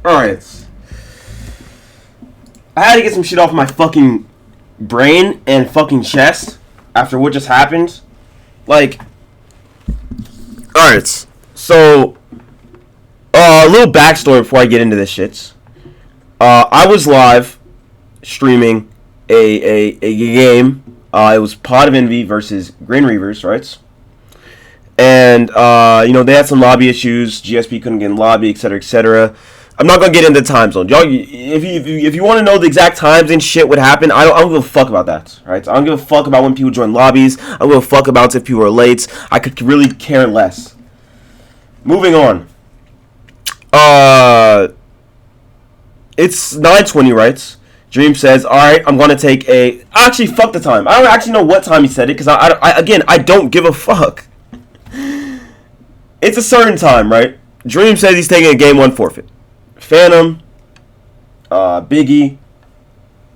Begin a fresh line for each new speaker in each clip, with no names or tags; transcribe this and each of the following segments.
Alright. I had to get some shit off my fucking brain and fucking chest after what just happened. Like, alright. So, a little backstory before I get into this shit. I was live streaming a game. It was Pod of Envy versus Grin Reavers, right? And, they had some lobby issues. GSP couldn't get in lobby, etc., etc. I'm not going to get into the time zone. Y'all, if you want to know the exact times and shit what happened, I don't give a fuck about that, right? I don't give a fuck about when people join lobbies. I don't give a fuck about if people are late. I could really care less. Moving on. It's 9:20, right? Dream says, alright, I'm going to take a... Actually, fuck the time. I don't actually know what time he said it, because I don't give a fuck. It's a certain time, right? Dream says he's taking a game 1 forfeit. Phantom, Biggie,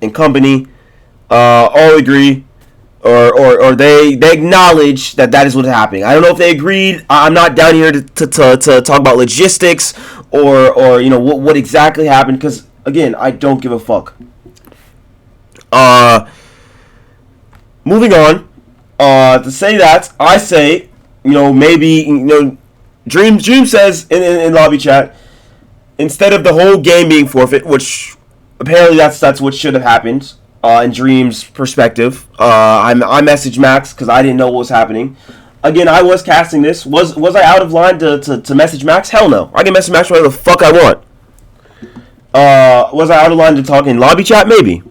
and company all agree, or they acknowledge that is what's happening. I don't know if they agreed. I'm not down here to talk about logistics or what exactly happened, because again, I don't give a fuck. Moving on, to say that, I say, maybe, Dream says in lobby chat, instead of the whole game being forfeit, which apparently that's what should have happened, in Dream's perspective. I messaged Max because I didn't know what was happening. Again, I was casting this. Was I out of line to message Max? Hell no. I can message Max whatever the fuck I want. Was I out of line to talk in lobby chat? Maybe.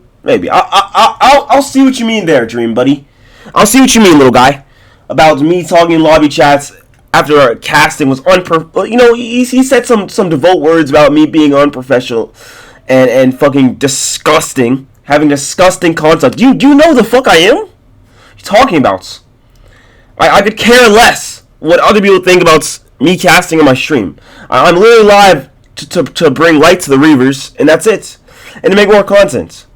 I'll see what you mean there, Dream buddy. I'll see what you mean, little guy, about me talking in lobby chats after our casting was he said some devout words about me being unprofessional and fucking disgusting, having disgusting content. Do you know the fuck I am? What are you talking about? I could care less what other people think about me casting on my stream. I'm literally live to bring light to the Reavers, and that's it. And to make more content.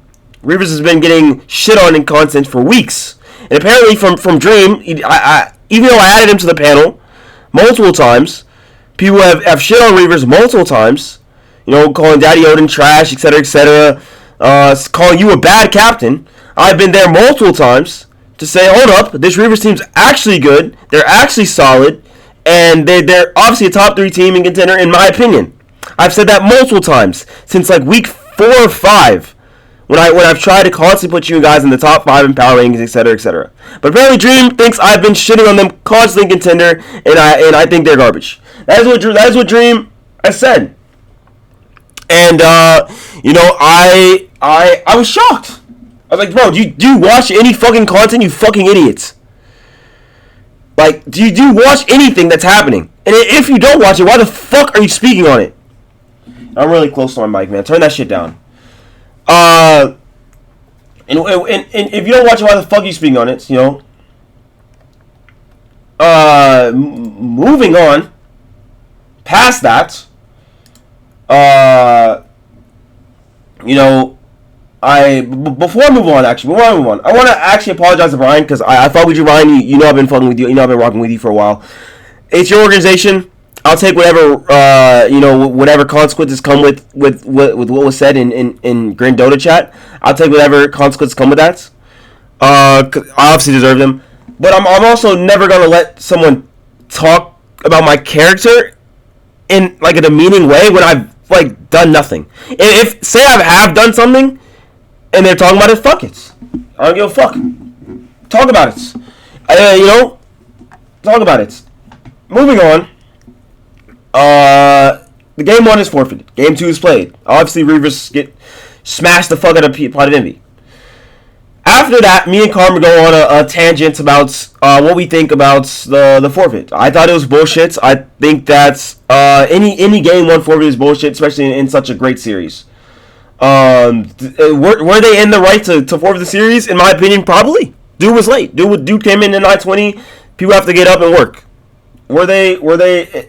Reavers has been getting shit on in content for weeks. And apparently from Dream, even though I added him to the panel multiple times, people have shit on Reavers multiple times, calling Daddy Odin trash, etc., etc., calling you a bad captain. I've been there multiple times to say, hold up, this Reavers team's actually good, they're actually solid, and they're obviously a top 3 team and contender in my opinion. I've said that multiple times, since like week 4 or 5, when I've tried to constantly put you guys in the top 5 in power rankings, etc., etc. But apparently Dream thinks I've been shitting on them constantly in contender, and I think they're garbage. That is what Dream has said. And I was shocked. I was like, bro, do you watch any fucking content, you fucking idiots? Like, do you watch anything that's happening? And if you don't watch it, why the fuck are you speaking on it? I'm really close to my mic, man. Turn that shit down. And if you don't watch it, why the fuck are you speaking on it? Moving on. Past that. Before I move on, I want to actually apologize to Brian, because I thought with you, Brian. I've been fucking with you. I've been rocking with you for a while. It's your organization. I'll take whatever whatever consequences come with what was said in Grin Dota chat. I'll take whatever consequences come with that. I obviously deserve them, but I'm also never gonna let someone talk about my character in like a demeaning way when I've like done nothing. If say I have done something and they're talking about it, fuck it. I don't give a fuck. Talk about it. Talk about it. Moving on. The game 1 is forfeited. Game 2 is played. Obviously, Reavers get smashed the fuck out of Pod of Envy. After that, me and Karma go on a tangent about what we think about the forfeit. I thought it was bullshit. I think that any game 1 forfeit is bullshit, especially in such a great series. Were they in the right to forfeit the series? In my opinion, probably. Dude was late. Dude came in at 9:20. People have to get up and work. Were they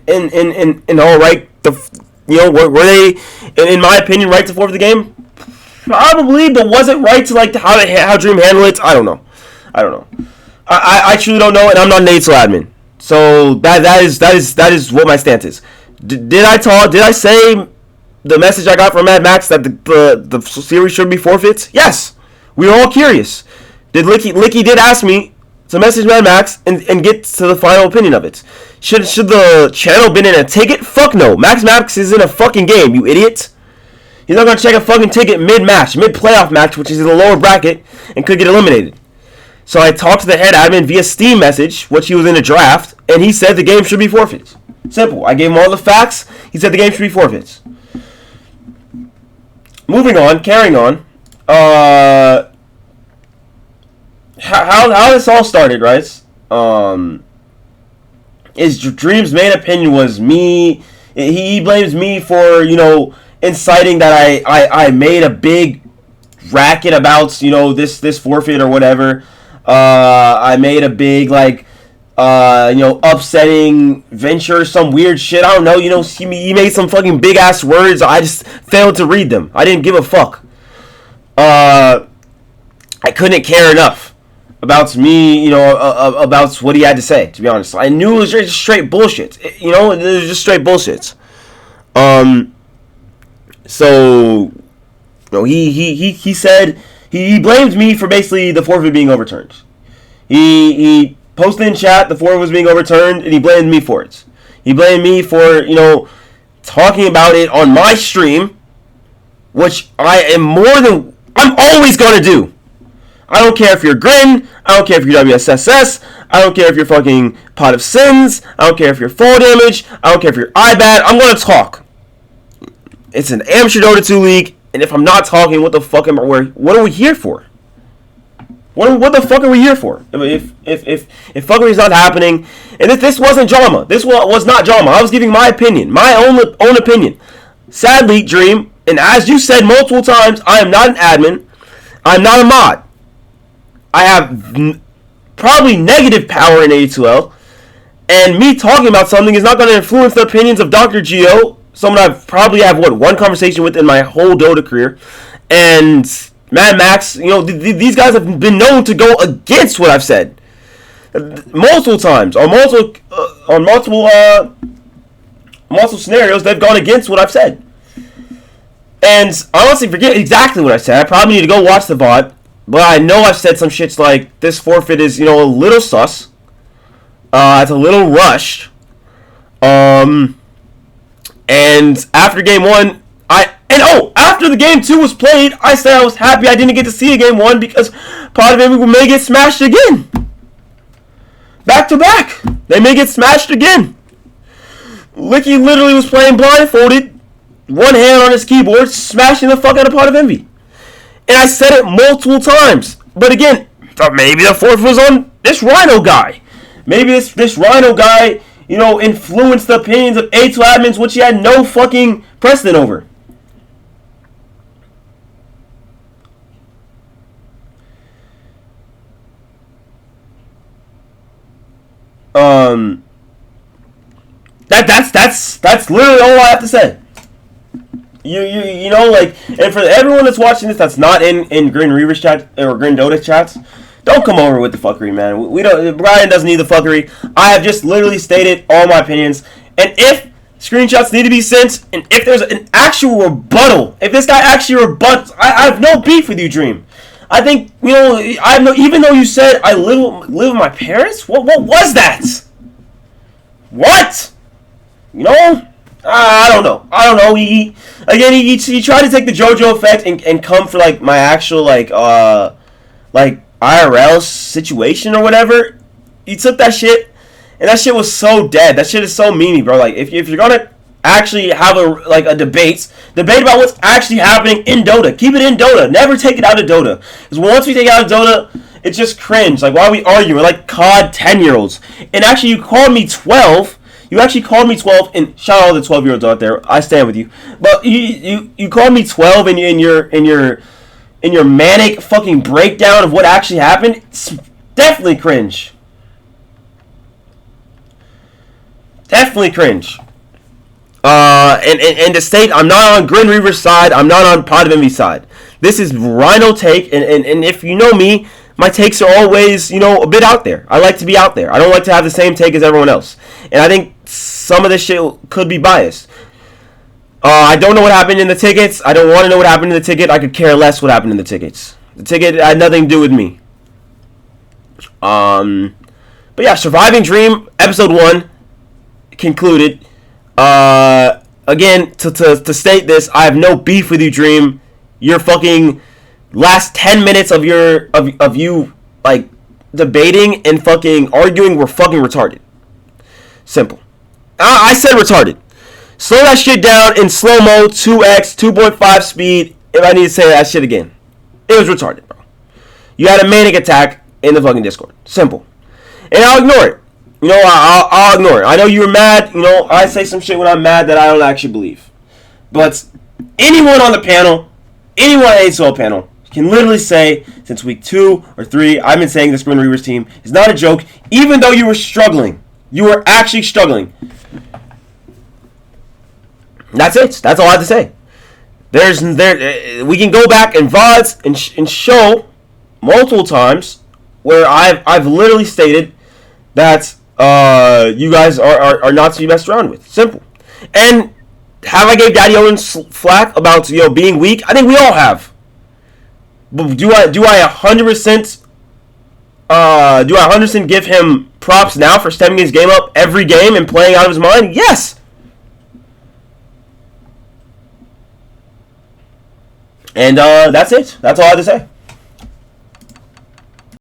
in all right? Were they in my opinion right to forfeit the game? Probably, but was it right to how Dream handled it? I don't know. I truly don't know, and I'm not an ASO admin, so that is what my stance is. Did I say the message I got from Mad Max that the series should be forfeits? Yes. We were all curious. Licky did ask me to message Mad Max and get to the final opinion of it. Should the channel been in a ticket? Fuck no. Max is in a fucking game, you idiot. He's not gonna check a fucking ticket mid-match, mid-playoff match, which is in the lower bracket, and could get eliminated. So I talked to the head admin via Steam message, which he was in a draft, and he said the game should be forfeits. Simple. I gave him all the facts. He said the game should be forfeits. Moving on, carrying on. How this all started, right? Is Dream's main opinion was me. He blames me for, inciting that I made a big racket about, this forfeit or whatever. I made a big, upsetting venture, some weird shit. I don't know, he made some fucking big ass words. I just failed to read them. I didn't give a fuck. I couldn't care enough about me, about what he had to say, to be honest. I knew it was just straight bullshit. It was just straight bullshit. So, he said, he blamed me for basically the forfeit being overturned. He posted in chat the forfeit was being overturned, and he blamed me for it. He blamed me for, talking about it on my stream, which I'm always going to do. I don't care if you're Grin, I don't care if you're WSSS, I don't care if you're fucking Pot of Sins, I don't care if you're Fall Damage, I don't care if you're iBad, I'm going to talk. It's an amateur Dota 2 league, and if I'm not talking, what the fuck what are we here for? What the fuck are we here for? If fuckery's not happening, and if this wasn't drama, this was not drama. I was giving my opinion, my own opinion. Sadly, Dream, and as you said multiple times, I am not an admin, I'm not a mod. I have probably negative power in A2L, and me talking about something is not going to influence the opinions of Dr. Geo, someone I've probably have one conversation with in my whole Dota career, and Mad Max. These guys have been known to go against what I've said multiple times on multiple scenarios. They've gone against what I've said, and I honestly forget exactly what I said. I probably need to go watch the VOD. But I know I've said some shits like this forfeit is, a little sus. It's a little rushed. And after game 1, after the game 2 was played, I said I was happy I didn't get to see a game 1 because Pot of Envy may get smashed again. Back to back. They may get smashed again. Licky literally was playing blindfolded, one hand on his keyboard, smashing the fuck out of Pot of Envy. And I said it multiple times. But again, maybe the forfeit was on this Rhino guy. Maybe this Rhino guy, influenced the opinions of A2 admins, which he had no fucking precedent over. That's literally all I have to say. And for everyone that's watching this that's not in Grin Reavers chat or Grin Dota chats, don't come over with the fuckery, man. Brian doesn't need the fuckery. I have just literally stated all my opinions, and if screenshots need to be sent, and if there's an actual rebuttal, if this guy actually rebuts, I have no beef with you, Dream. I think I have no. Even though you said I live with my parents, what was that? What? I don't know. He tried to take the JoJo effect and come for my actual IRL situation or whatever. He took that shit, and that shit was so dead. That shit is so memey, bro. If you're gonna actually have a debate about what's actually happening in Dota, keep it in Dota. Never take it out of Dota. Because once we take it out of Dota, it's just cringe. Why are we arguing? We're like COD 10-year-olds. And actually, you called me 12. You actually called me 12, and shout out all the 12-year-olds out there. I stand with you. But you called me 12 in your manic fucking breakdown of what actually happened. It's definitely cringe. Definitely cringe. And to state, I'm not on Grin Reaver's side. I'm not on Pot of Envy's side. This is Rhino take, and if you know me, my takes are always, a bit out there. I like to be out there. I don't like to have the same take as everyone else. And I think some of this shit could be biased. I don't know what happened in the tickets. I don't want to know what happened in the ticket. I could care less what happened in the tickets. The ticket had nothing to do with me. But yeah, Surviving Dream episode 1 concluded. Again, to state this, I have no beef with you, Dream. Your fucking last 10 minutes of you like debating and fucking arguing were fucking retarded. Simple. I said retarded. Slow that shit down in slow-mo, 2x, 2.5 speed, if I need to say that shit again. It was retarded, bro. You had a manic attack in the fucking Discord. Simple. And I'll ignore it. You know, I'll ignore it. I know you're mad. You know, I say some shit when I'm mad that I don't actually believe. But anyone on the panel, anyone on the ASOL panel, can literally say, since week 2 or 3, I've been saying this Grim Reavers team is not a joke, even though you were struggling. You were actually struggling. That's it. That's all I have to say. We can go back and VODs and show multiple times where I've literally stated that you guys are not to be messed around with. Simple. And have I gave Daddy Owen flack about being weak? I think we all have. But do I 100% give him props now for stepping his game up every game and playing out of his mind? Yes. And that's it. That's all I have to say.